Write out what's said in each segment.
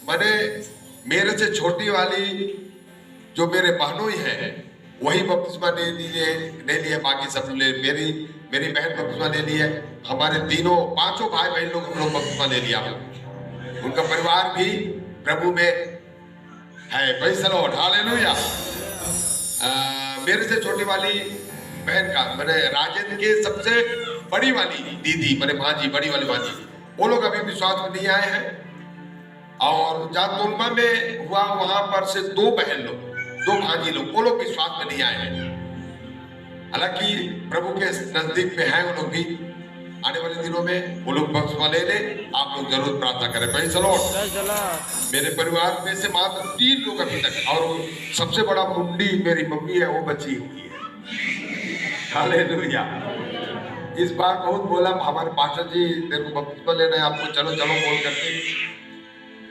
मैंने मेरे से छोटी वाली जो मेरे बहनों ही है वही बपतिस्मा ले लिए, बाकी सब ले मेरी बहन बपतिस्मा ले ली है। हमारे तीनों पांचों भाई बहन लोग हम लोग बपतिस्मा ले लिया। उनका परिवार भी प्रभु में है। Praise the Lord, hallelujah. मेरे से छोटी वाली बहन का मैंने राजेंद्र के सबसे बड़ी वाली दीदी मैंने भांजी, बड़ी वाली भांजी, वो लोग अभी विश्वास में नहीं आए हैं। और जहाँ तोलमा में हुआ वहां पर से दो बहन लोग, दो भांजी लोग, वो लोग विश्वास में नहीं आए हैं। हालांकि प्रभु के नजदीक में है वो लोग भी। आने वाले दिनों में वो लोग बपतिस्मा ले ले, आप लोग जरूर प्रार्थना करें। Praise the Lord. मेरे परिवार में से मात्र 3 लोग अभी तक, और सबसे बड़ा मुंडी मेरी मम्मी है, वो बची हुई है। हालेलुया। इस बार बहुत बोला हमारे पास्टर जी, तेरे को बपतिस्मा लेना है, आपको चलो चलो बोल करके,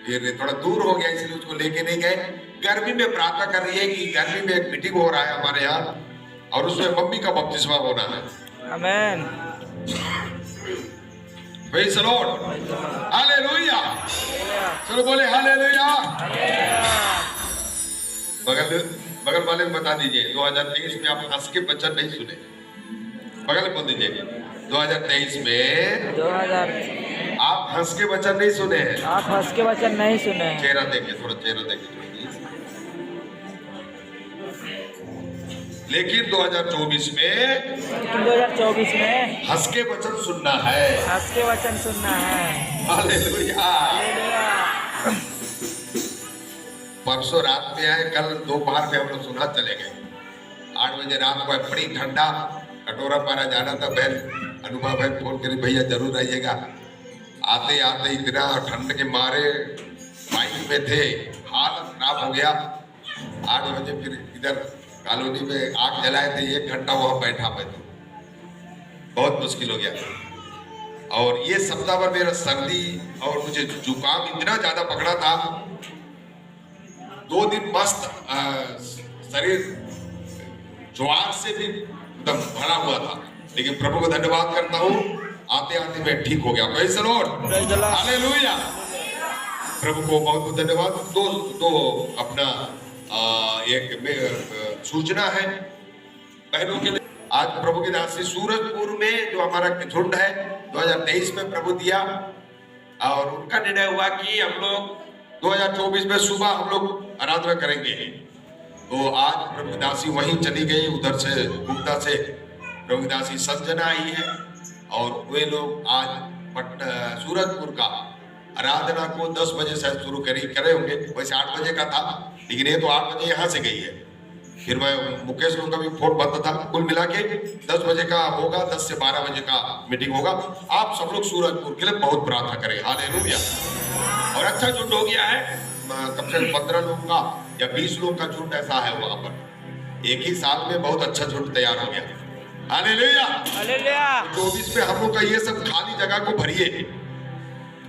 फिर थोड़ा दूर हो गया इसलिए उसको लेके नहीं गए। गर्मी में प्रार्थना कर रही है कि गर्मी में एक मीटिंग हो रहा है हमारे यहाँ, और उसमें मम्मी का बपतिस्मा होना है। Amen. Praise the Lord, hallelujah. चलो बोले हालेलुया। बगल वाले को बता दीजिए 2023 में आप हंस के वचन नहीं सुने। बगल में बोल दीजिए 2023 में आप हंस के वचन नहीं सुने हैं। आप हंस के वचन नहीं सुने हैं। चेहरा देखिए, थोड़ा चेहरा देखिए। लेकिन 2024 में हंस के वचन सुनना है। हंस के वचन सुनना है। हालेलुया। परसों रात में आए, कल दोपहर में हम लोग सुना चले गए। 8 बजे रात को बड़ी ठंडा, कटोरा पारा जाना था। बहन अनुभव भाई फोन करी, भैया जरूर आइएगा। आते आते इतना ठंड के मारे बाइक में थे, हालत खराब हो गया। 8 बजे फिर इधर कॉलोनी में आग जलाए थे, 1 घंटा वहां बैठा मैं, तो बहुत मुश्किल हो गया। और ये सप्ताह भर मेरा सर्दी और मुझे जुकाम इतना ज्यादा पकड़ा था। 2 दिन मस्त शरीर ज्वार से भी एकदम भरा हुआ था, लेकिन प्रभु को धन्यवाद करता हूँ, आते आते मैं ठीक हो गया। Praise the Lord, hallelujah. प्रभु को बहुत बहुत धन्यवाद। दो अपना एक सूचना है बहनों के लिए। आज प्रभु की दासी सूरजपुर में जो हमारा झुंड है 2023 में प्रभु दिया, और उनका निर्णय हुआ कि हम लोग 2024 में सुबह हम लोग आराधना करेंगे। तो आज प्रभु की दासी वहीं चली गई, उधर से गुप्ता से प्रभु की दासी संजना आई है, और वे लोग आज सूरजपुर का आराधना को 10 बजे से शुरू करे होंगे। वैसे 8 बजे का था, लेकिन ये तो 8 बजे यहाँ से गई है। फिर मैं मुकेश लोगों का भी फोन बंद था। कुल मिला के 10 बजे का होगा, 10 से 12 बजे का मीटिंग होगा। आप सब लोग सूरजपुर के लिए बहुत प्रार्थना करें। हालेलुया। और अच्छा झुंड हो गया है, कम से कम 15 लोगों का या 20 लोगों का झुंड ऐसा है वहां पर। एक ही साल में बहुत अच्छा झुंड तैयार हो गया। Hallelujah, hallelujah. 24 में हम लोग का ये सब खाली जगह को भरिए।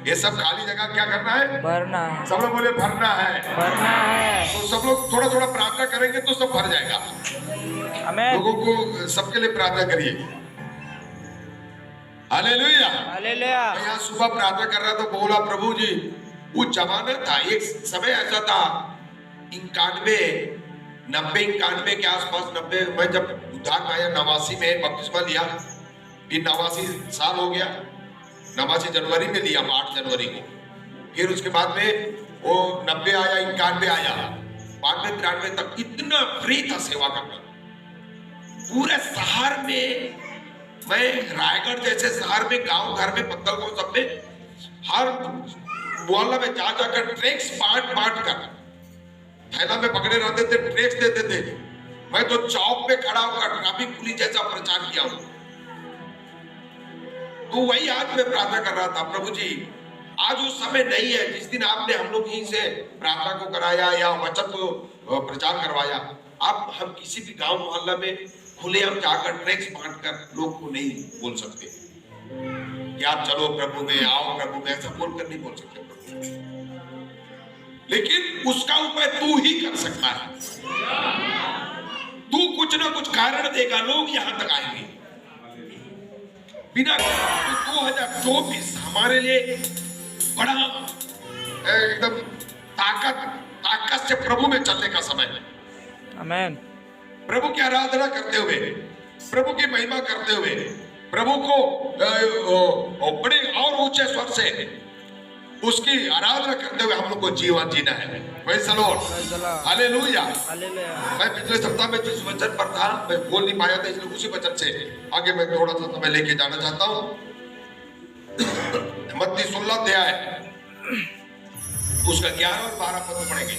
ये सब खाली जगह क्या करना है? भरना है। सब लोग बोले भरना है, भरना है। तो सब लोग थोड़ा थोड़ा प्रार्थना करेंगे तो सब भर जाएगा। आमेन। लोगों को सबके लिए प्रार्थना करिए। Hallelujah, hallelujah. मैं यहाँ सुबह प्रार्थना कर रहा था, बोला प्रभु जी, वो जमाना था, एक समय ऐसा था 91 के आसपास, 90 मैं जब उद्धार में आया 89 में बपतिस्मा लिया, फिर 89 साल हो गया। 89 जनवरी में लिया, 8 जनवरी को। फिर उसके बाद में वो 90 आया, 91 आया, 92 93 तक इतना फ्री था सेवा करना। पूरे शहर में, मैं रायगढ़ जैसे शहर में, गांव घर में, पत्तल को सब में, हर मोहल्ला में जा जाकर ट्रैक्स बांट कर थैला में पकड़े रहते थे, ट्रैक्स देते थे। मैं तो चौक पे खड़ा होकर ट्रैफिक पुलिस जैसा प्रचार किया हूं। तो वही आज मैं प्रार्थना कर रहा था, प्रभु जी आज वो समय नहीं है जिस दिन आपने हम लोग यहीं से प्रार्थना को कराया या वचन को प्रचार करवाया। आप हम किसी भी गांव मोहल्ला में खुले हम जाकर ट्रैक्स बांटकर लोग को नहीं बोल सकते कि आप चलो प्रभु में, आओ प्रभु में, ऐसा बोलकर नहीं बोल सकते। लेकिन उसका उपाय तू ही कर सकता है। तू कुछ ना कुछ कारण देगा, लोग यहां तक आएंगे बिना। 2024 हमारे लिए बड़ा एकदम ताकत से प्रभु में चलने का समय है। आमेन। प्रभु की आराधना करते हुए, प्रभु की महिमा करते हुए, प्रभु को बड़े और ऊंचे स्वर से उसकी आराधना करते हुए हम लोग को जीवन जीना है। Praise the Lord, hallelujah. मैं पिछले सप्ताह में जिस वचन पर था मैं बोल नहीं पाया था, इसलिए उसी वचन से आगे मैं थोड़ा सा समय लेके जाना चाहता हूँ। मत्ती 16 अध्याय उसका 11 और 12 पद पढ़ेंगे।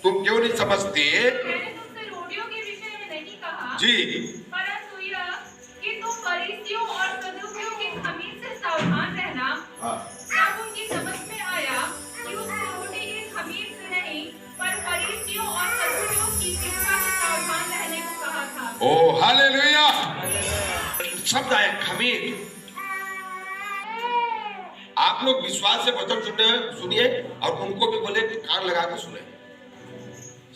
तुम क्यों नहीं समझते? मैंने तुमसे रोटियों के विषय में नहीं कहा जी, परंतु यह कि तुम फरीसियों और सदूकियों के खमीर से सावधान रहना। तब उनकी समझ में आया कि उसकी रोटी के खमीर से नहीं पर फरीसियों और सदूकियों की शिक्षा से सावधान रहने को कहा था। ओ हालेलुया। शब्द आया खमीर। आप लोग विश्वास से वचन सुनिए और उनको भी बोले कान लगा के सुने,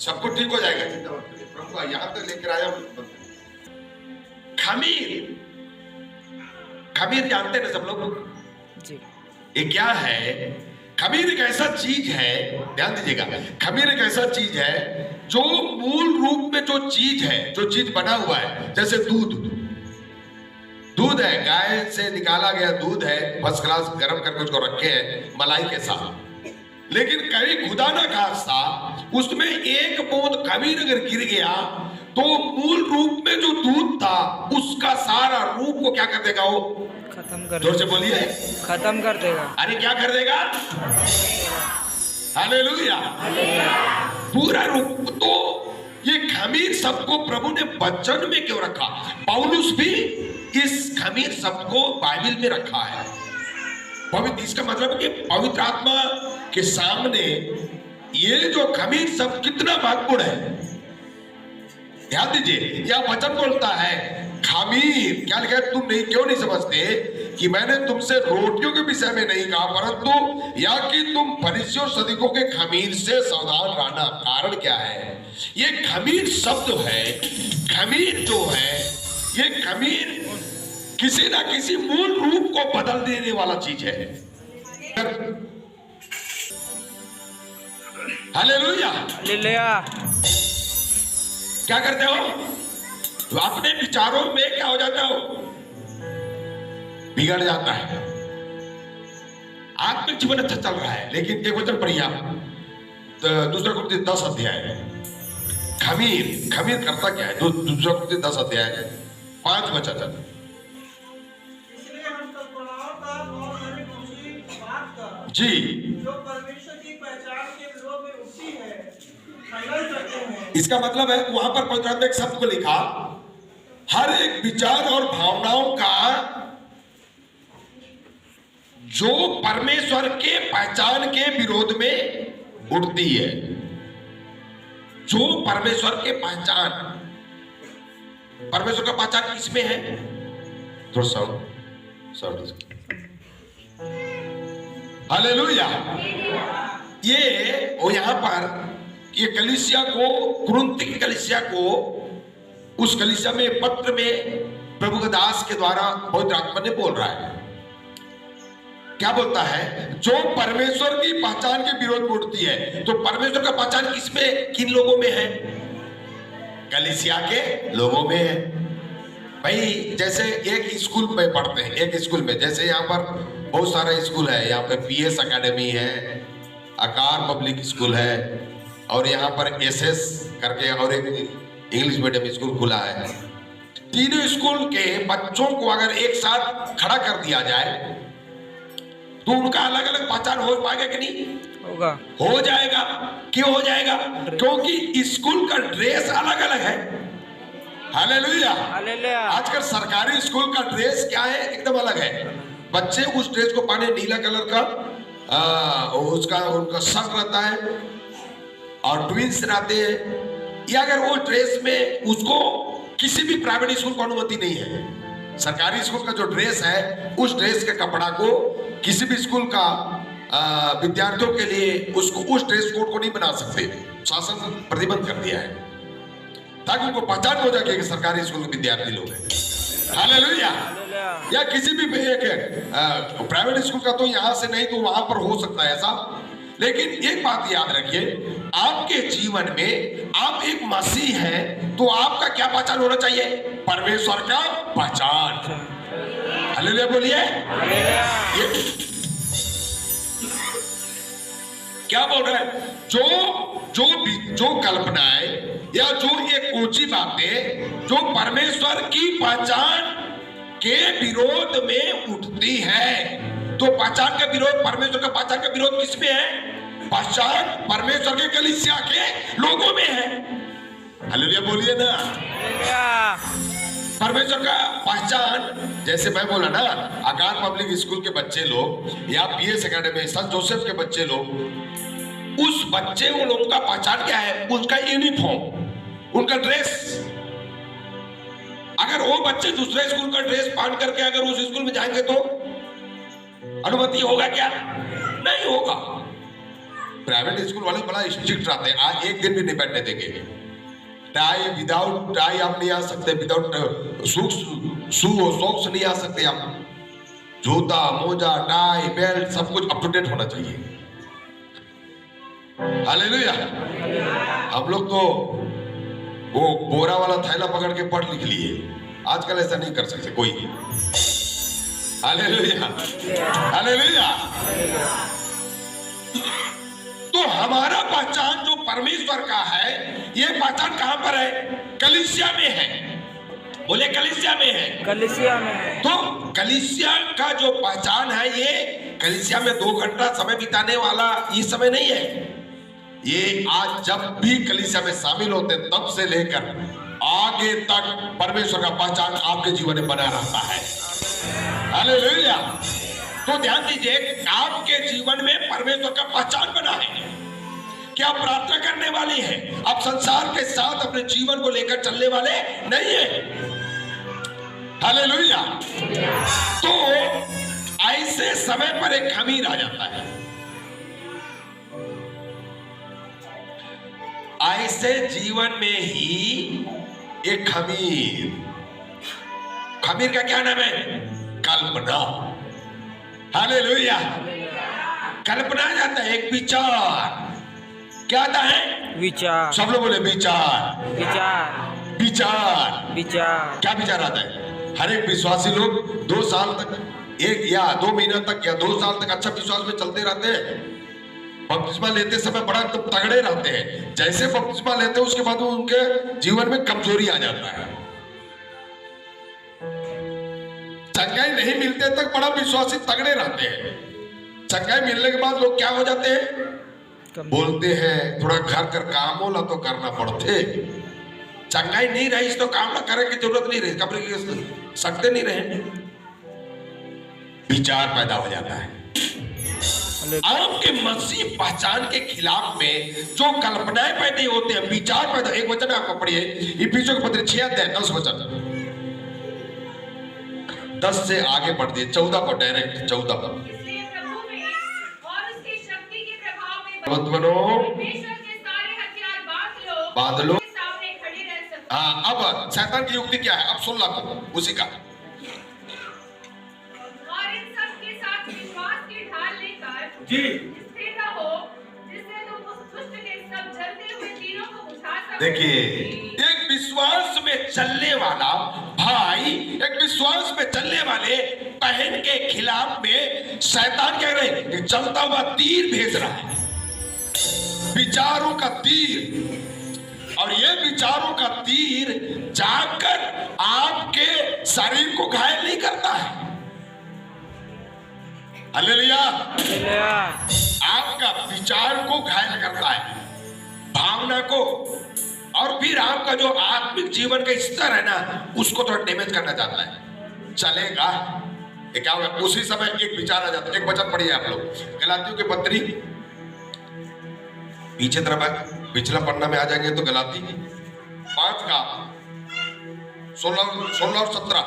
सब कुछ ठीक हो जाएगा। चिंता मत करिए, प्रभु यहां तक लेकर आया। खमीर, खमीर जानते हैं ना सब लोग जी। ये क्या है? खमीर एक ऐसा चीज है, ध्यान दीजिएगा, खमीर एक ऐसा चीज है जो मूल रूप में जो चीज है, जो चीज बना हुआ है, जैसे दूध है, गाय से निकाला गया दूध है, फर्स्ट क्लास गर्म करके उसको रखे हैं मलाई के साथ, लेकिन कहीं खुदा ना खास्ता उसमें एक बूंद खमीर अगर गिर गया तो मूल रूप में जो दूध था उसका सारा रूप को क्या कर देगा? वो खत्म कर जोर से बोलिए, खत्म कर देगा। अरे क्या कर देगा? हालेलुया। पूरा रूप। तो ये खमीर शब्द को प्रभु ने वचन में क्यों रखा? पौलुस भी इस खमीर शब्द को बाइबल में रखा है। पवित्र, इसका मतलब है कि पवित्र आत्मा के सामने ये जो खमीर शब्द कितना महत्वपूर्ण है। ध्यान दीजिए, यह वचन बोलता है खमीर, क्या लिखा है? तुम नहीं क्यों नहीं समझते कि मैंने तुमसे रोटियों के विषय में नहीं कहा, परंतु या कि तुम फरीसियों सदूकियों के खमीर से सावधान रहना। कारण क्या है? ये खमीर शब्द है, खमीर जो है, ये खमीर किसी ना किसी मूल रूप को बदल देने वाला चीज है। हालेलुया। हालेलुया। क्या करते हो? तो अपने विचारों में क्या हो जाता हो? बिगड़ जाता है। आत्मिक जीवन अच्छा चल रहा है, लेकिन एक वचन पढ़िए आप, तो दूसरा कुरिन्थियों 10 अध्याय। खमीर करता क्या है? दूसरा कुरिन्थियों 10 अध्याय 5 वचन। जी, जो परमेश्वर की पहचान के विरोध में उठती है, खंडन करते हैं। इसका मतलब है वहां पर पवित्र आत्मा एक शब्द को लिखा, हर एक विचार और भावनाओं का जो परमेश्वर के पहचान के विरोध में उठती है। जो परमेश्वर के पहचान, परमेश्वर का पहचान किसमें है? थोड़ा साउंड। हालेलुया। ये वो यहां पर ये कलीसिया को, कुरिन्थ की कलीसिया को, उस कलीसिया में पत्र में प्रभु के दास के द्वारा पवित्र आत्मा ने बोल रहा है। क्या बोलता है? जो परमेश्वर की पहचान के विरोध में उठती है। तो परमेश्वर का पहचान किसमें, किन लोगों में है? कलीसिया के लोगों में है। भाई जैसे एक स्कूल में पढ़ते हैं, एक स्कूल में, जैसे यहाँ पर बहुत सारे स्कूल है, यहाँ पे पीएस एकेडमी है, आकार पब्लिक स्कूल है, और यहाँ पर एसएस करके और एक इंग्लिश मीडियम स्कूल खुला है। तीनों स्कूल के बच्चों को अगर एक साथ खड़ा कर दिया जाए तो उनका अलग अलग पहचान हो पाएगा कि नहीं? होगा। हो जाएगा। क्यों हो जाएगा? क्योंकि स्कूल का ड्रेस अलग अलग है। हालेलुया। हालेलुया। आजकल सरकारी स्कूल का ड्रेस क्या है? एकदम अलग है। बच्चे उस ड्रेस को पहने, नीला कलर का उसका उनका शर्ट रहता है और ट्विंस रहते हैं। या अगर वो ड्रेस में उसको किसी भी प्राइवेट स्कूल को अनुमति नहीं है। सरकारी स्कूल का जो ड्रेस है, उस ड्रेस के कपड़ा को किसी भी स्कूल का विद्यार्थियों के लिए उसको उस ड्रेस कोड को नहीं बना सकते। शासन प्रतिबंध कर दिया है ताकि उनको पहचान हो जाए कि सरकारी स्कूल के विद्यार्थी लोग हैं। हालेलुया। या किसी भी एक प्राइवेट स्कूल का तो यहाँ से नहीं तो वहां पर हो सकता है ऐसा। लेकिन एक बात याद रखिए, आपके जीवन में आप एक मसीह हैं तो आपका क्या पहचान होना चाहिए? परमेश्वर का पहचान। हालेलुया बोलिए। ये क्या बोल रहा है? जो कल्पनाएं या जो एक ऊंची बातें जो परमेश्वर की पहचान के विरोध में उठती है, तो पहचान का विरोध, परमेश्वर का पहचान का विरोध किसमें है? पहचान परमेश्वर के कलीसिया के लोगों में है। हालेलुया बोलिए ना। परमेश्वर का पहचान, जैसे मैं बोला ना, आकार पब्लिक स्कूल के बच्चे लोग या पीएस एकेडमी सेंट जोसेफ के बच्चे लोग, उस बच्चे उन लोगों का पहचान क्या है? उनका यूनिफॉर्म, उनका ड्रेस। अगर वो बच्चे दूसरे स्कूल का ड्रेस पहन करके अगर उस स्कूल में जाएंगे तो अनुमति होगा क्या? नहीं होगा। प्राइवेट स्कूल वाले बड़ा स्ट्रिक्ट रहते हैं, आज एक दिन भी नहीं बैठने देंगे। टाई, विदाउट टाई आप नहीं आ सकते, विदाउट सॉक्स नहीं आ सकते आप। जूता, मोजा, टाई, बेल्ट सब कुछ अप टू डेट होना चाहिए। हालेलुया। हम लोग तो वो बोरा वाला थैला पकड़ के पढ़ लिख लिए, आजकल ऐसा नहीं कर सकते कोई। Hallelujah, hallelujah. तो हमारा पहचान जो परमेश्वर का है, ये पहचान कहां पर है? कलीसिया में है। बोले कलीसिया में है। कलीसिया में है। तो कलीसिया का जो पहचान है, ये कलीसिया में 2 घंटा समय बिताने वाला ये समय नहीं है। ये आज जब भी कलीसिया में शामिल होते हैं तब से लेकर आगे तक परमेश्वर का पहचान आपके जीवन में बना रहता है। हालेलुया। तो ध्यान दीजिए, आपके जीवन में परमेश्वर का पहचान बना है। क्या आप प्रार्थना करने वाले हैं? आप संसार के साथ अपने जीवन को लेकर चलने वाले नहीं है। हालेलुया। तो ऐसे समय पर एक खमीर आ जाता है। ऐसे जीवन में ही एक खमीर का क्या नाम है? कल्पना। हालेलुया। कल्पना जाता है, एक विचार। क्या आता है? विचार। सब लोग बोले विचार, विचार, विचार, विचार। क्या विचार आता है? हर एक विश्वासी लोग 2 साल तक, 1 या 2 महीना तक या 2 साल तक अच्छा विश्वास में चलते रहते हैं। बपतिस्मा लेते समय बड़ा तगड़े रहते हैं। जैसे बपतिस्मा लेते हैं उसके बाद उनके जीवन में कमजोरी आ जाता है। चंगाई नहीं मिलते तक बड़ा विश्वासी तगड़े रहते हैं। चंगाई मिलने के बाद लोग क्या हो जाते हैं? बोलते हैं थोड़ा घर कर काम होला तो करना पड़ते। चंगाई नहीं रही तो काम ना करने की जरूरत नहीं रही, कपड़े की सकते नहीं रहे। विचार पैदा हो जाता है। आपके मसीह पहचान के खिलाफ में जो कल्पनाएं पैदा होते हैं, विचार पैदा। एक वचन आपको पढ़िए, इफिसियों के पत्र 6 अध्याय 10 वचन, 10 से आगे बढ़ दिए 14 पर, डायरेक्ट 14 पर। इसलिए प्रभु में और उसकी शक्ति के प्रभाव में बनो, परमेश्वर के सारे हथियार बांध लो, उसके सामने खड़े रह सकते। हाँ, अब शैतान की युक्ति क्या है? अब सुन ला उसी का। और इन सब के साथ विश्वास की ढाल लेकर जी स्थिर रहो, जिससे तुम उस दुष्ट के सब जलते हुए तीरों को बुझा सको। देखिए, एक विश्वास में चलने वाला भाई, एक विश्वास में चलने वाले बहन के खिलाफ में शैतान कह रहे हैं, चलता हुआ तीर भेज रहा है, विचारों का तीर। और ये विचारों का तीर जाकर आपके शरीर को घायल नहीं करता है। हालेलुया। आपका विचार को घायल करता है, भावना को, और फिर आपका जो आत्मिक जीवन का स्तर है ना, उसको थोड़ा डैमेज करना चाहता है। चलेगा ये क्या होगा? उसी समय एक विचार आ जाता है। एक वचन पढ़िए आप लोग, गलातियों के पत्री, पीछे तरफ पिछला पन्ना में आ जाएंगे तो गलाती 5 का 16 और 17।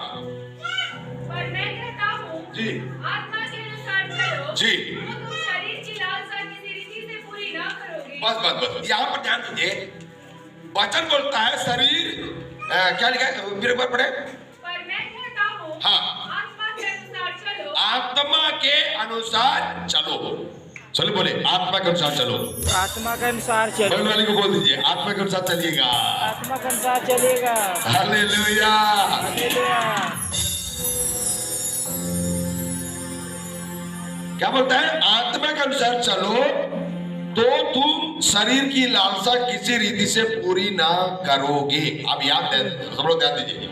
पर मैं कहता हूँ, जी आत्मा के अनुसार चलो, जी, तो तुम शरीर की लालसा किसी रीति से पूरी ना करोगे। बस यहाँ पर ध्यान दीजिए, वचन बोलता है शरीर क्या लिखा है? फिर एक बार पढ़े। पर मैं कहता हूँ, हाँ। आत्मा आत्मा के अनुसार चलो। चलो बोले आत्मा के अनुसार चलो। आत्मा के अनुसार चलो। बगल वाले को बोल दीजिए आत्मा के अनुसार चलिएगा। आत्मा के अनुसार चलेगा। हालेलुया। हालेलुया। क्या बोलता है? आत्मा के अनुसार चलो तो तुम शरीर की लालसा किसी रीति से पूरी ना करोगे। अब याद है, सब लोग ध्यान दीजिए।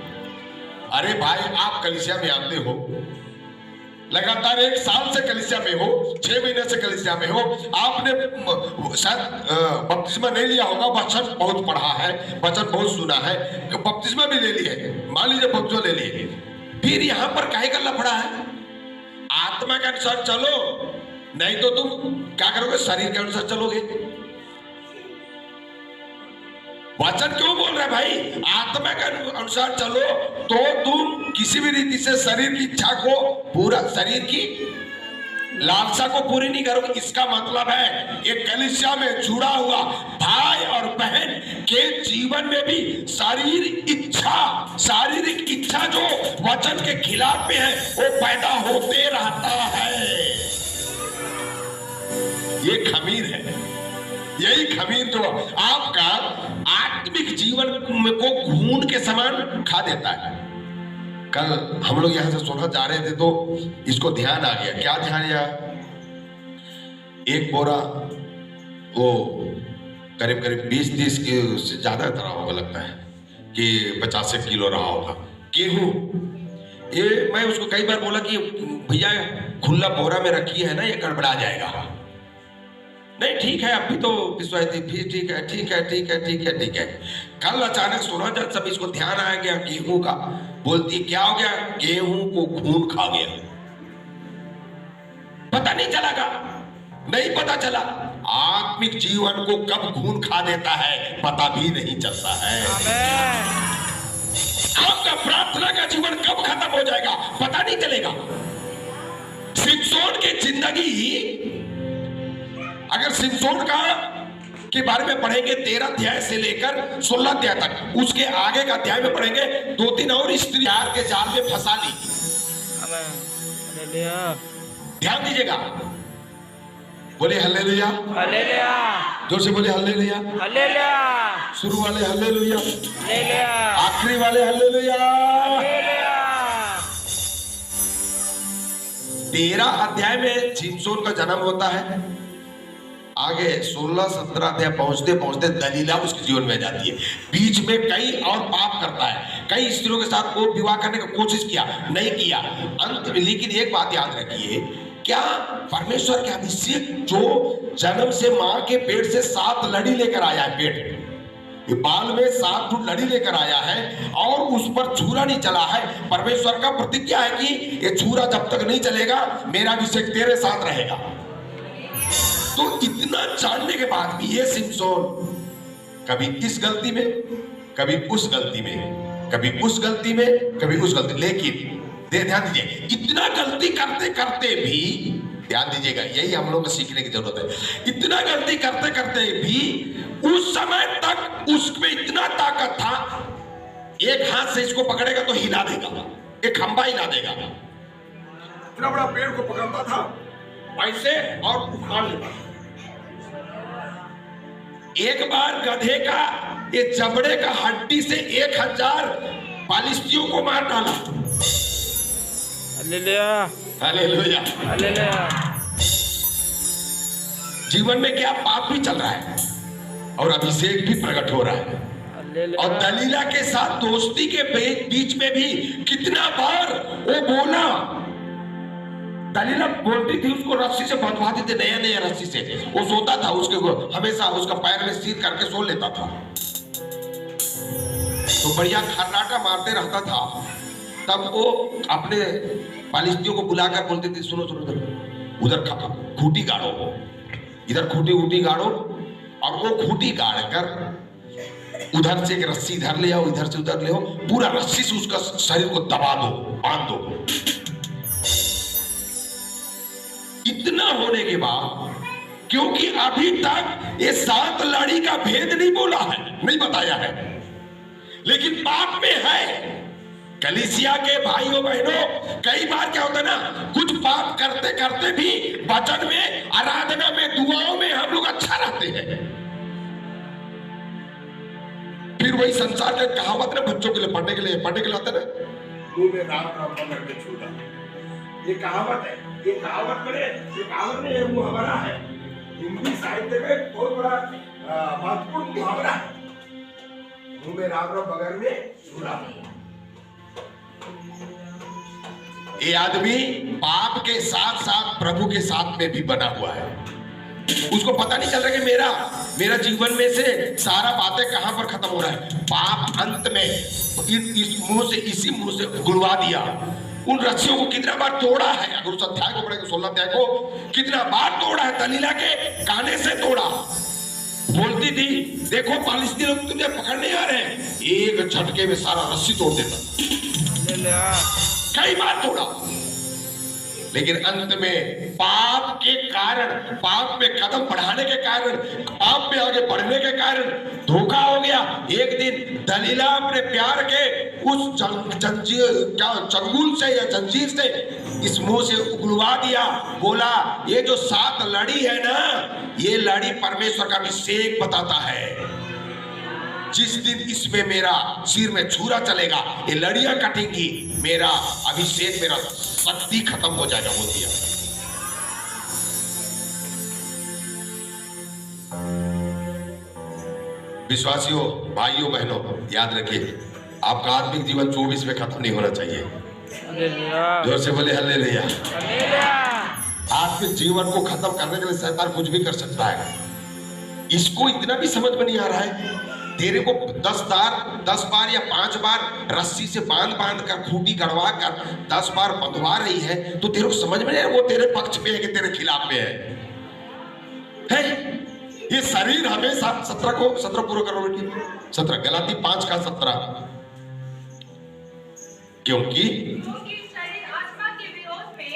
अरे भाई आप कलीसिया में आते हो, लगातार 1 साल से कलीसिया में हो, 6 महीने से कलीसिया में हो, आपने शायद बपतिस्मा नहीं लिया होगा, वचन बहुत पढ़ा है, वचन बहुत सुना है, बपतिस्मा भी ले लिए, मान लीजिए बपतिस्मा ले लिए, फिर यहां पर काहे का लफड़ा है? आत्मा के अनुसार चलो, नहीं तो तुम क्या करोगे? शरीर के अनुसार चलोगे। वचन क्यों बोल रहे भाई? आत्मा के अनुसार चलो तो तुम किसी भी रीति से शरीर की इच्छा को पूरा, शरीर की लालसा को पूरी नहीं करोगे। इसका मतलब है एक कलीसिया में जुड़ा हुआ भाई और बहन के जीवन में भी शारीरिक इच्छा जो वचन के खिलाफ में है वो पैदा होते रहता है। ये खमीर है, यही खमीर जो आपका आत्मिक जीवन को घून के समान खा देता है। कल हम लोग यहां से सोना जा रहे थे तो इसको ध्यान आ गया। क्या ध्यान आया? एक बोरा वो करीब 20-30 से ज्यादा रहा होगा, लगता है कि 50 किलो रहा होगा गेहूं। ये मैं उसको कई बार बोला कि भैया खुला बोरा में रखी है ना, ये गड़बड़ा जाएगा। नहीं ठीक है, अभी तो पिछवाई थी, फिर ठीक है। कल अचानक सोना जब सब इसको ध्यान आ गया गेहूं का, बोलती क्या हो गया? गेहूं को खून खा गया। पता नहीं चला, नहीं पता चला। आत्मिक जीवन को कब खून खा देता है पता भी नहीं चलता है। आपका प्रार्थना का जीवन कब खत्म हो जाएगा पता नहीं चलेगा। सिमसोन की जिंदगी, अगर सिमसोन का के बारे में पढ़ेंगे 13 अध्याय से लेकर 16 अध्याय तक, उसके आगे का अध्याय में पढ़ेंगे 2-3 और स्त्री यार के जाल में फंसा ली। ध्यान दीजिएगा, बोले हल्लेलुया। हालेलुया। जोर से बोले हल्लेलुया। हालेलुया। शुरू वाले हल्लेलुया, हालेलुया। आखिरी वाले हल्लेलुया। हालेलुया। 13 अध्याय में सिमसोन का जन्म होता है। आगे 16-17 अध्याय पहुंचते पहुंचते दलीला उसके जीवन में जाती है। बीच में कई और पाप करता है, कई स्त्रियों के साथ वो विवाह करने की कोशिश किया, नहीं किया अंत में। लेकिन एक बात याद रखिए, क्या परमेश्वर के अभिषेक जो जन्म से मां के पेट से 7 लड़ी लेकर आया है, पेट ये बाल में 7 लड़ी लेकर आया है और उस पर छुरा नहीं चला है। परमेश्वर का प्रतिज्ञा है कि ये छुरा जब तक नहीं चलेगा मेरा अभिषेक तेरे साथ रहेगा। तो इतना जानने के बाद भी ये सिमसोन कभी इस गलती में, कभी उस गलती में, कभी उस गलती में, कभी उस गलती। लेकिन ध्यान दीजिए, इतना गलती करते करते भी, ध्यान दीजिएगा, यही हम लोग को सीखने की जरूरत है। इतना गलती करते करते भी उस समय तक उसमें इतना ताकत था, एक हाथ से इसको पकड़ेगा तो हिला देगा, एक खंबा हिला देगा। इतना बड़ा पेड़ को पकड़ता था ऐसे और उखाड़ लेता। एक बार गधे का ये चमड़े का हड्डी से 1000 फालिस्तियों को मार डाला। हालेलुया। हालेलुया। हालेलुया। जीवन में क्या पाप भी चल रहा है और अभिषेक भी प्रकट हो रहा है। हालेलुया। और दलीला के साथ दोस्ती के बीच में भी कितना बार वो बोला, दलीला बोलती थी, उसको रस्सी से बंधवाती थी, नया रस्सी से वो सोता था, उसके हमेशा उसका पैर में सीध करके सो लेता था, तो बढ़िया खर्राटा मारते रहता था। तब वो अपने फालिस्तियों को बुलाकर बोलते थे, सुनो उधर खूंटी गाड़ो, इधर खूंटी गाड़ो, और वो खूंटी गाड़ कर उधर से एक रस्सी इधर ले आओ, इधर से उधर ले आओ, पूरा रस्सी से उसका शरीर को दबा दो, बांध दो। इतना होने के बाद, क्योंकि अभी तक ये 7 लड़ी का भेद नहीं बोला है, नहीं बताया है, लेकिन पाप में है, कलीसिया के भाइयों बहनों, कई बार क्या होता है ना, कुछ पाप करते करते भी वचन में, आराधना में, दुआओं में हम लोग अच्छा रहते हैं। फिर वही संसार के कहावत ना, बच्चों के लिए पढ़ने के लिए आता ना, मुंह में राम राम पकड़ के छूटा, ये कहावत है। ये कहावत में ये मुहावरा है, हिंदी साहित्य में बहुत बड़ा महत्वपूर्ण मुहावरा है। मुंह में राम राम बगल में छूटा। ये आदमी पाप के साथ साथ प्रभु के साथ में भी बना हुआ है। उसको पता नहीं चल रहा कि मेरा जीवन में से सारा बातें कहां पर खत्म हो रहा है। पाप अंत में इसी मुंह से गुड़वा दिया। उन रस्सियों को कितना बार तोड़ा है, अगर उस अध्याय को पढ़ेंगे 16 अध्याय को, कितना बार तोड़ा है। दलीला के कहने से तोड़ा। बोलती थी देखो फालिस्ती लोग तुझे पकड़ने आ रहे हैं, एक झटके में सारा रस्सी तोड़ देता। कई बार तोड़ा, लेकिन अंत में पाप के कारण, पाप में कदम बढ़ाने के कारण, पाप में आगे बढ़ने के कारण धोखा हो गया। एक दिन दलीला अपने प्यार के उस चंगुल से या जंजीर से इस मुंह से उगलवा दिया। बोला ये जो 7 लड़ी है ना, ये लड़ी परमेश्वर का अभिषेक बताता है। जिस दिन इसमें मेरा सिर में छुरा चलेगा, ये लड़ियां कटेंगी, मेरा अभिषेक, मेरा शक्ति खत्म हो जाएगा। बोल दिया। विश्वासियों, भाइयों बहनों, याद रखिए आपका आत्मिक जीवन 24 में खत्म नहीं होना चाहिए। जोर से बोले हालेलुया। आत्मिक जीवन को खत्म करने के लिए शैतान कुछ भी कर सकता है। इसको इतना भी समझ में नहीं आ रहा है। तेरे को 10 बार या 5 बार रस्सी से बांध कर, खूंटी गड़वा कर 10 बार बंधवा रही है, तो तेरे को समझ में नहीं आ रहा वो तेरे पक्ष पे है कि तेरे खिलाफ पे है? ये शरीर हमेशा 17 पूरा करो बेटी, 17 गलाती 5 का 17। क्योंकि शरीर आत्मा के विरोध में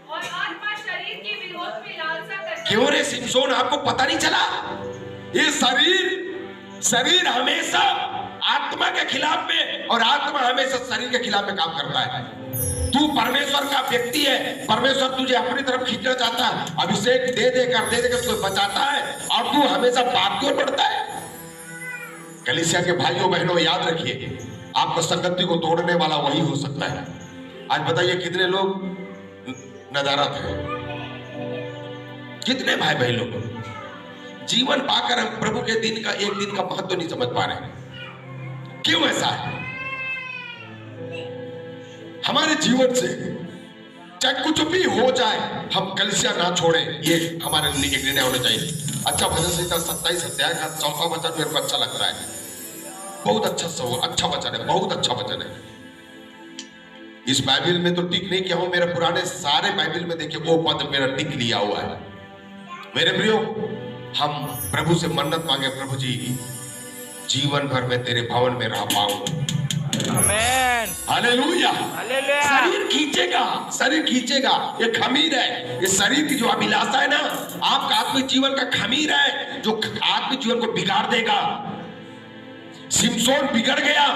और आत्मा शरीर के विरोध में लालसा करता है। क्यों रे सिमसोन, आपको पता नहीं चला? ये शरीर हमेशा आत्मा के खिलाफ में और आत्मा हमेशा शरीर के खिलाफ में काम करता है। तू परमेश्वर का व्यक्ति है, परमेश्वर तुझे अपनी तरफ खींचना चाहता है, अभिषेक दे देकर तुझे बचाता है, और तू हमेशा पाप की ओर बढ़ता है। कलीसिया के भाइयों बहनों, याद रखिए आपको संगति को तोड़ने वाला वही हो सकता है। आज बताइए कितने लोग नदारत हैं, कितने भाई बहन लोग जीवन पाकर हम प्रभु के दिन का, एक दिन का महत्व नहीं समझ पा रहे। क्यों ऐसा है? हमारे जीवन से चाहे कुछ भी हो जाए, हम कलीसिया ना छोड़ें, ये हमारे लिए निर्णय होना चाहिए। अच्छा भजन संहिता 27 अध्याय का 4वां वचन मेरे को अच्छा लगता है। बहुत अच्छा वचन है, बहुत अच्छा वचन है। इस बाइबल में तो टिक नहीं किया हूं, मेरे पुराने सारे बाइबल में देखिए वो पद मेरा टिक लिया हुआ है। मेरे प्रियो, हम प्रभु से मन्नत मांगे, प्रभु जी जीवन भर में तेरे भवन में रह पाऊं। आमेन। हालेलुया। हालेलुया। शरीर खींचेगा, ये खमीर है। ये शरीर की जो अभिलाषा है ना, आपका आत्मिक जीवन का खमीर है, जो आत्मिक जीवन को बिगाड़ देगा। सिमसोन बिगड़ गया,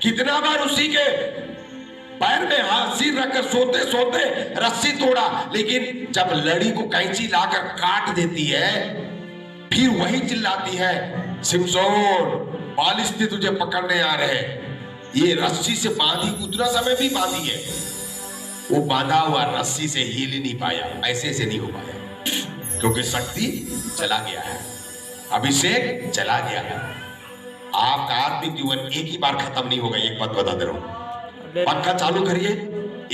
कितना बार उसी के पैर में हाथ सिर रखकर सोते सोते रस्सी तोड़ा, लेकिन जब लड़ी को कैंची लाकर काट देती है, फिर वही चिल्लाती है, सिमसोन फालिस्ती तुझे पकड़ने आ रहे हैं। ये रस्सी से बांधी, उतना समय भी बांधी है, वो बांधा हुआ रस्सी से हिल ही नहीं पाया, ऐसे से नहीं हो पाया, क्योंकि शक्ति चला गया है, अभिषेक चला गया है। आपका आत्मिक जीवन एक ही बार खत्म नहीं होगा। एक बात बता दे रहा हूं, पंखा चालू करिए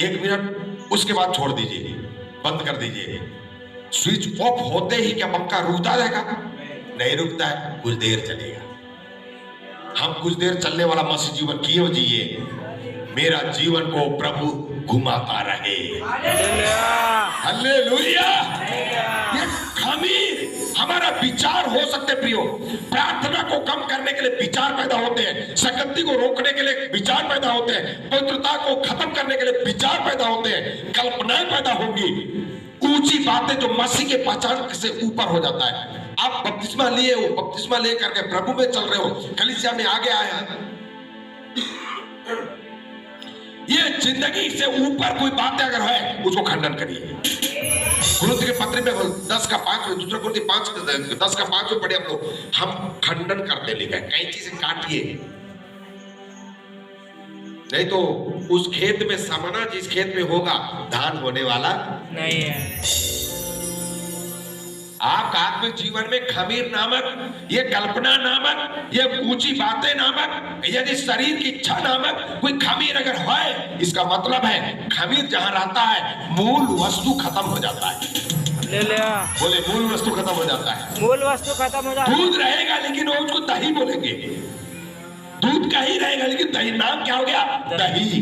1 मिनट, उसके बाद छोड़ दीजिए, बंद कर दीजिए। स्विच ऑफ होते ही क्या पंखा रुकता रहेगा? नहीं रुकता है, कुछ देर चलेगा। हम कुछ देर चलने वाला मसीह जीवन क्यों जिए? मेरा जीवन को प्रभु घुमाता रहे। हालेलुया। ये खमीर हमारा विचार हो सकते प्रियो, प्रार्थना को कम करने के लिए विचार पैदा होते हैं, संगति को रोकने के लिए विचार पैदा होते हैं, पवित्रता को खत्म करने के लिए विचार पैदा होते हैं, कल्पनाएं पैदा होंगी, ऊंची बातें जो मसीह के पहचान से ऊपर हो जाता है। आप बपतिस्मा लिए हो, बपतिस्मा लेकर के प्रभु में चल रहे हो, कलीसिया में आगे आए हैं, ये जिंदगी से ऊपर कोई बातें अगर है उसको खंडन करिए। कुरिन्थियों के पत्र में 10:5 में, दूसरा कुरिन्थियों 10:5 में पढ़े हम लोग, हम खंडन करते लिखे, कैंची से काटिए, नहीं तो उस खेत में समना जिस खेत में होगा धान होने वाला नहीं है। आपका आत्मिक जीवन में खमीर नामक, ये कल्पना नामक, ये ऊंची बातें नामक, यदि शरीर की इच्छा नामक कोई खमीर अगर है, इसका मतलब है खमीर जहां रहता है मूल वस्तु खत्म हो जाता है। ले लिया। बोले मूल वस्तु खत्म हो जाता है। मूल वस्तु खत्म हो जाता है। दूध रहेगा लेकिन वो उसको दही बोलेंगे, दूध का ही रहेगा लेकिन दही, नाम क्या हो गया? दही।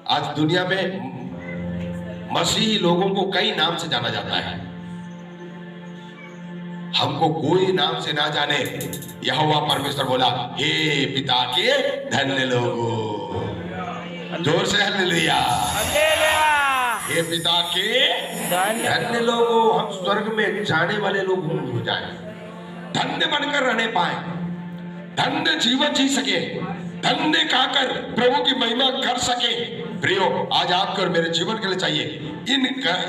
आज दुनिया में मसीही लोगों को कई नाम से जाना जाता है, हमको कोई नाम से ना जाने। यहोवा परमेश्वर बोला, हे पिता के धन्य लोगों, जोर से हालेलुया। हे पिता के धन्य लोगों, हम स्वर्ग में जाने वाले लोग हो जाए, धन्य बनकर रहने पाए, धन्य जीवन जी सके, धन्य कहकर प्रभु की महिमा कर सके। प्रियो, आज आपको और मेरे जीवन के लिए चाहिए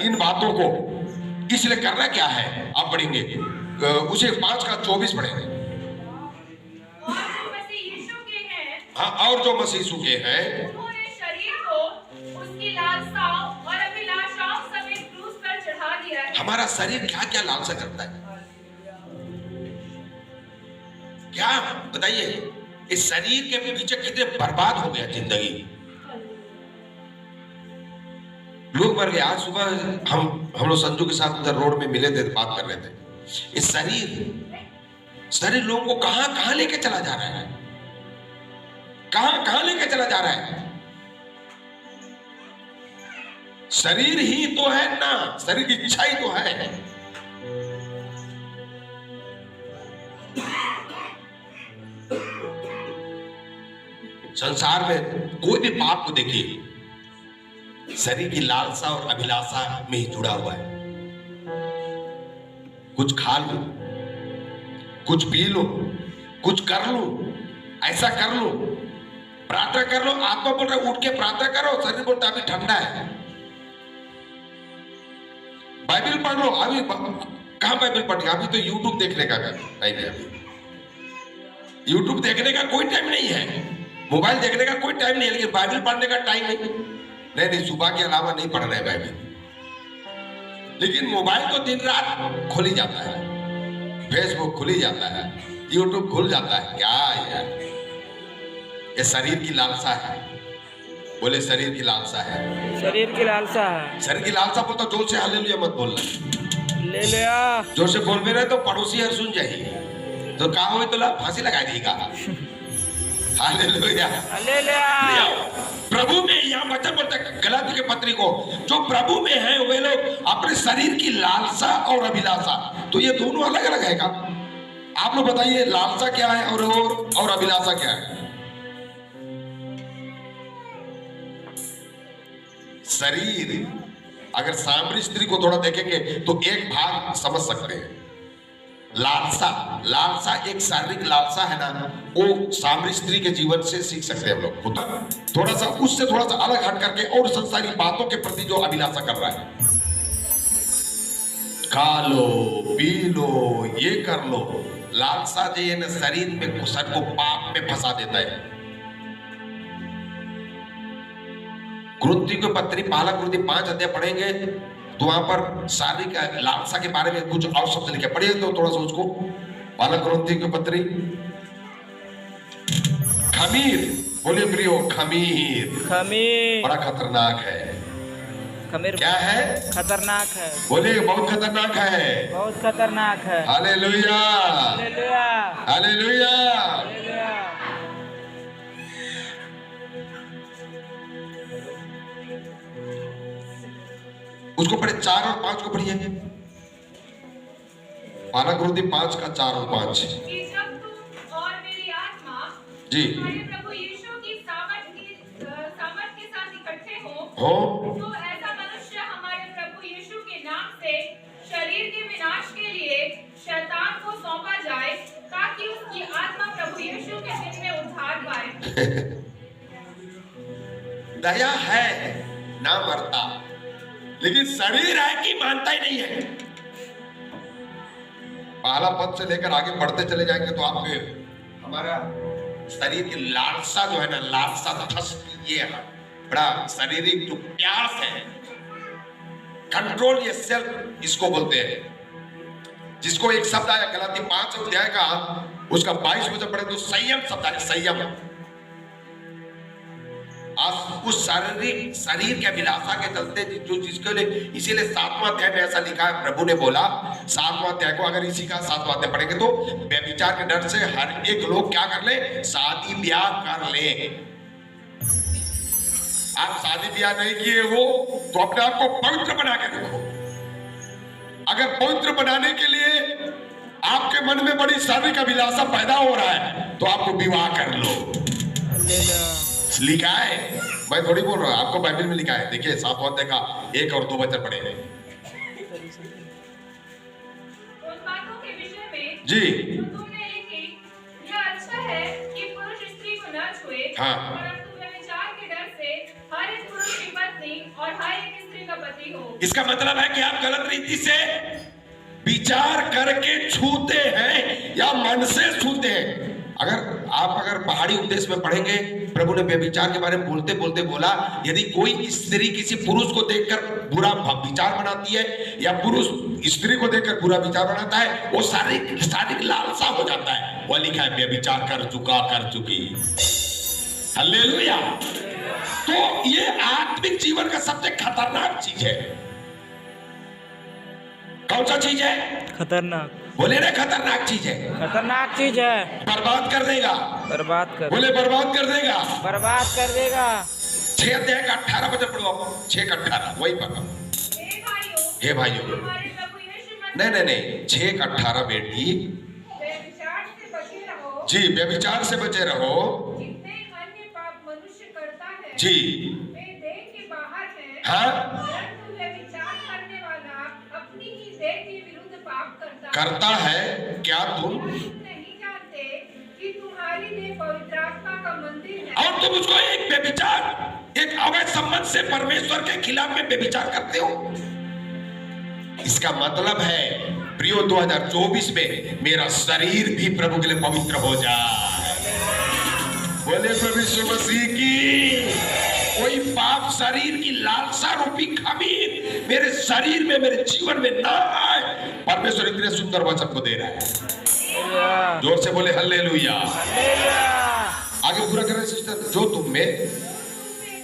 इन बातों को। इसलिए करना क्या है, आप पढ़ेंगे उसे 5:24 पढ़ेंगे। हाँ, और जो मसीह यीशु के हैं उन्होंने शरीर को उसकी लालसाओं और अभिलाषाओं समेत क्रूस पर चढ़ा दिया है। हमारा शरीर क्या क्या लालसा करता है, क्या बताइए? इस शरीर के पीछे कितने बर्बाद हो गया जिंदगी, लोग मर गए। आज सुबह हम लोग संजू के साथ उधर रोड में मिले थे, बात कर रहे थे। इस शरीर लोगों को कहां लेके चला जा रहा है, कहां लेके चला जा रहा है। शरीर ही तो है ना, शरीर की इच्छा ही तो है। संसार में कोई भी पाप को देखिए, शरीर की लालसा और अभिलाषा में ही जुड़ा हुआ है। कुछ खा लो, कुछ पी लो, कुछ कर लो, ऐसा कर लो, प्रार्थना कर लो। आत्मा बोल रहा है उठ के प्रार्थना करो, शरीर बोलता अभी ठंडा है। बाइबल पढ़ लो, अभी कहां बाइबल पढ़ेगा? अभी तो यूट्यूब देखने का टाइम है, अभी यूट्यूब देखने का कोई टाइम नहीं है, मोबाइल देखने का कोई टाइम नहीं है, लेकिन बाइबल पढ़ने का टाइम नहीं, सुबह के अलावा नहीं पढ़ना है बाइबल। लेकिन मोबाइल तो दिन रात खुल ही जाता है, फेसबुक खुल ही जाता है, यूट्यूब खुल जाता है। क्या यार, ये शरीर की लालसा है। बोले शरीर की लालसा है, शरीर की लालसा है। शरीर की लालसा बोलता जोर से हालेलुया मत बोलना, ले लिया। जोर से बोल भी रहे तो पड़ोसी हर सुन जाइए, तो कहा हुई तो फांसी लगा देगा। Hallelujah, hallelujah. प्रभु में यह वचन बोलता है गलाती के पत्री को, जो प्रभु में है वे लोग अपने शरीर की लालसा और अभिलाषा, तो ये दोनों अलग अलग है का? आप लोग बताइए, लालसा क्या है और अभिलाषा क्या है? शरीर, अगर सामरी स्त्री को थोड़ा देखेंगे तो एक भाग समझ सकते हैं। लालसा एक शारीरिक लालसा है ना, वो सामरी स्त्री के जीवन से सीख सकते हैं हम लोग। थोड़ा सा उससे थोड़ा सा अलग हट करके और संसारी बातों के प्रति जो अभिलाषा कर रहा है, खा लो, पी लो, ये कर लो, लालसा जो है ना शरीर में सर को पाप में फंसा देता है। कुरिन्थियों के पत्री पहला कुरिन्थियों 5 अध्याय पढ़ेंगे तो वहां पर शारीरिक लालसा के बारे में कुछ और शब्द लिखे, पढ़िए तो थोड़ा सा उसको। पहला कुरिन्थियों के पत्री, खमीर, बोलिए प्रियो, खमीर बड़ा खतरनाक है। खमीर क्या है? खतरनाक है। बोलिए बहुत खतरनाक है, बहुत खतरनाक है। Hallelujah, hallelujah, hallelujah. हालेलुया। उसको पढ़े 4 और 5 को पढ़िए। पहला कुरिन्थियों 5:4 और 5। कि जब तुम और मेरी आत्मा जी हमारे प्रभु यीशु की सामर्थ के साथ इकट्ठे हो, तो ऐसा मनुष्य हमारे प्रभु यीशु के नाम से शरीर के विनाश के लिए शैतान को सौंपा जाए, ताकि उसकी आत्मा प्रभु यीशु के दिन में उद्धार पाए। दया है ना मरता, लेकिन शरीर है कि मानता ही नहीं है। पहला पद से लेकर आगे बढ़ते चले जाएंगे तो आपके हमारा शरीर की लालसा जो है ना, लालसा ये है बड़ा शारीरिक जो प्यास है, कंट्रोल ये सेल्फ इसको बोलते हैं, जिसको एक शब्द आया गलाती 5 अध्याय का उसका 22 वचन पढ़े तो संयम शब्द है, संयम। आज उस शारीरिक शरीर के अभिलाषा के चलते जो जिसके लिए, इसीलिए 7वां अध्याय में ऐसा लिखा है, प्रभु ने बोला 7वां अध्याय को अगर इसी का 7वां अध्याय पढ़ेंगे तो व्यभिचार के डर से हर एक लोग क्या कर ले, शादी ब्याह कर ले। आप शादी ब्याह नहीं किए हो तो अपने आप को पवित्र बना के देखो। अगर पवित्र बनाने के लिए आपके मन में बड़ी शारीरिक अभिलाषा पैदा हो रहा है तो आपको विवाह कर लो। लिखा है, मैं थोड़ी बोल रहा हूं, आपको बाइबल में लिखा है। देखिए 7वां अध्याय का 1 और 2 वचन पढ़े हैं। उन बातों के विषय में जी जो तुमने लिखी, यह अच्छा है कि पुरुष स्त्री को न छुए, हाँ। परंतु व्यभिचार के डर से हर एक पुरुष की पत्नी और हर एक स्त्री का पति हो। इसका मतलब है कि आप गलत रीति से विचार करके छूते हैं या मन से छूते हैं। अगर पहाड़ी उपदेश में पढ़ेंगे, प्रभु ने व्यभिचार के बारे में बोलते बोलते बोला, यदि कोई स्त्री किसी पुरुष को देखकर बुरा विचार बनाती है या पुरुष स्त्री को देखकर बुरा विचार बनाता है, वो शारीरिक लालसा हो जाता है। वो लिखा है व्यभिचार कर चुकी। हालेलुया। तो ये आत्मिक जीवन का सबसे खतरनाक चीज है। कौन सा चीज है? खतरनाक। बोले ना, खतरनाक चीज है, खतरनाक चीज है। बर्बाद कर देगा, बर्बाद कर, बोले बर्बाद कर देगा, बर्बाद कर देगा। 6 अध्याय का 18 वचन पढ़ो आप, 6 का 18 वही पढ़ो। हे भाइयों, हमारे प्रभु यीशु मसीह नहीं 6 का 18 बेटी व्यभिचार से बचे रहो। जी, व्यभिचार से बचे रहो। जितने अन्य पाप मनुष्य करता है जी वे देह के बाहर है, हाँ, परंतु व्यभिचार करने वाला अपनी ही देह के विरुद्ध पाप करता है। क्या तुम नहीं जानते कि तुम्हारी देह पवित्र आत्मा का मंदिर है और तुम उसको एक व्यभिचार, एक अवैध संबंध से परमेश्वर के खिलाफ में व्यभिचार करते हो? इसका मतलब है प्रियो 2024 में मेरा शरीर भी प्रभु के लिए पवित्र हो जाए। बोले प्रभु यीशु मसीह की। कोई पाप शरीर की लालसा रूपी खमीर मेरे शरीर में, मेरे जीवन में ना आए। परमेश्वर इतने सुंदर वचन को दे रहा है। जोर से बोले हालेलुया। आगे पूरा करें सिस्टर। जो तुम में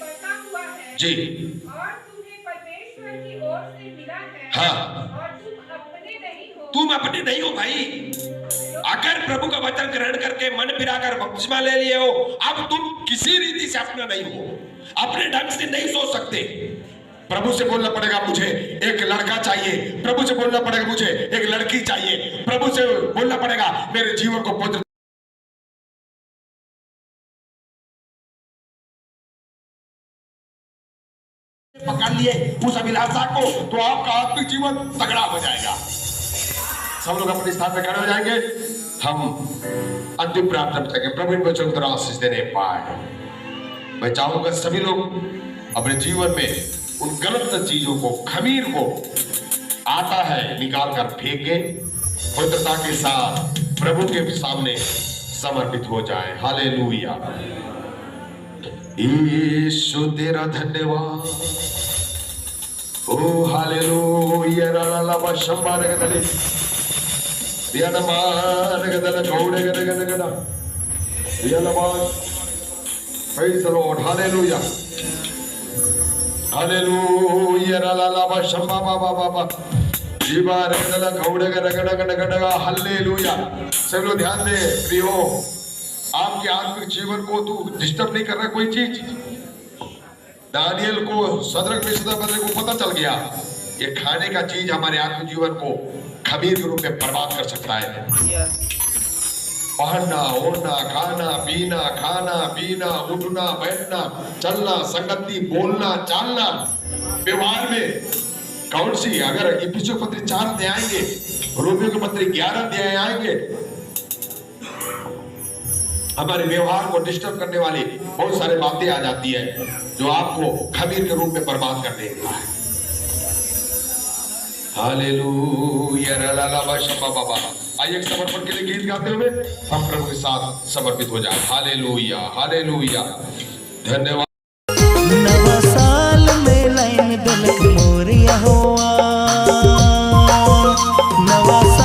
बसा हुआ है जी और तुम्हें परमेश्वर की ओर से मिला है, हाँ, और तुम अपने नहीं हो। तुम अपने नहीं हो भाई। अगर प्रभु का वचन ग्रहण करके मन फिराकर बपतिस्मा ले लिए हो, अब तुम किसी रीति से अपना नहीं हो, अपने ढंग से नहीं सोच सकते। प्रभु से बोलना पड़ेगा मुझे एक लड़का चाहिए, प्रभु से बोलना पड़ेगा मुझे एक लड़की चाहिए, प्रभु से बोलना पड़ेगा मेरे जीवन को पवित्र पकड़ लिए उस अभिलाषा को, तो आपका आत्मिक जीवन तगड़ा हो जाएगा। सब लोग अपने स्थान पे खड़े हो जाएंगे। हम अंतिम प्रार्थना में जाएंगे। प्रभु इन बच्चों को आशीष देने पाए। मैं चाहूंगा सभी लोग अपने जीवन में उन गलत चीजों को, खमीर को आता है निकाल कर फेंके, पवित्रता के साथ प्रभु के सामने समर्पित हो जाए। हालेलुया। यीशु तेरा धन्यवाद। ओ हालेलुया। ला बशंबार गदले दियाना मार गदले गौड़े गदले गदले दियाना मार। Praise the Lord. Hallelujah hallelujah. ला बशंबा बाबा बाबा जीवार गदले गौड़े गदले गदले हालेलुया। सब लोग ध्यान दे प्रियो, आपके आत्मिक जीवन को तू डिस्टर्ब नहीं कर रहा कोई चीज। दानियल को, सदरक मिशद्दाक को पता चल गया ये खाने का चीज हमारे आत्मिक जीवन को खमीर के रूप में बर्बाद कर सकता है। पहनना, ओढ़ना, खाना पीना, उठना बैठना, चलना, संगति, बोलना, चालना, व्यवहार में कौन सी, अगर इफिसियों के पत्र 4 अध्याय आएंगे, रोमियो के पत्र 11 अध्याय आएंगे, हमारे व्यवहार को डिस्टर्ब करने वाली बहुत सारी बातें आ जाती है जो आपको खमीर के रूप में बर्बाद कर देगा। हालेलुया बाबा। आइए एक समर्पण के लिए गीत गाते हुए हम प्रभु के साथ समर्पित हो जाए। Hallelujah hallelujah. धन्यवाद।